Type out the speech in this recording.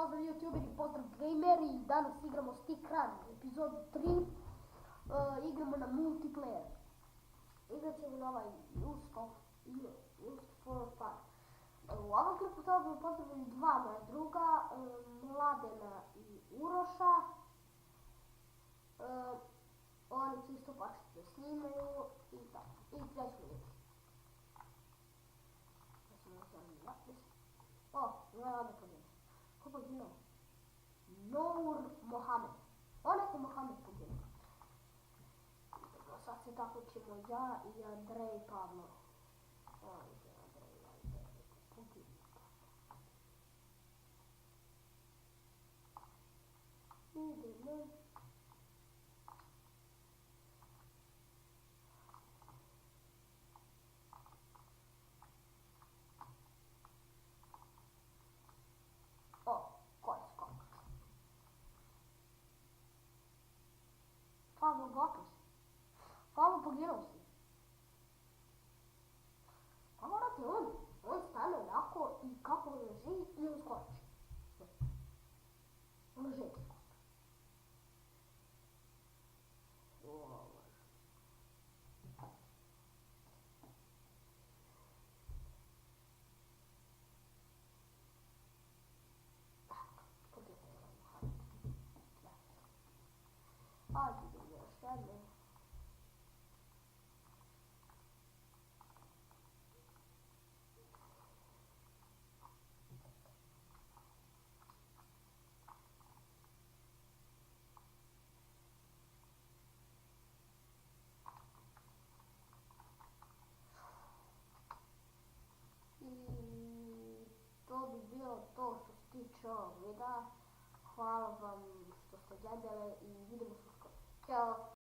pozdrav youtuberi, pozdrav gameri, danas igramo Stick Run, epizodu 3, igramo na multiplayer. Igrat ćemo na ovaj Just for Fun. U ovom klipu pozdravljam dva moja druga, Mladena i Uroša. Oni će isto početi da snimaju i tako, i krećemo ljudi. O, gledaj ovdje poginuo. Ko poginuo? Nour Mohamed. On je Mohamed poginuo. Sad se tako ćemo ja i Andrej Pavlo. Ovdje Andrej poginuo. Idemo. Pavlo gotov si. Pavlo poginuo si. Pa morate on stane onako i kako leži i on skoči. Leži ti skoči. Ajde da još jedno. I to bi bilo to što se tiče ovog videa. Hvala vam što ste gledali i vidimo se uskoro. Ćao!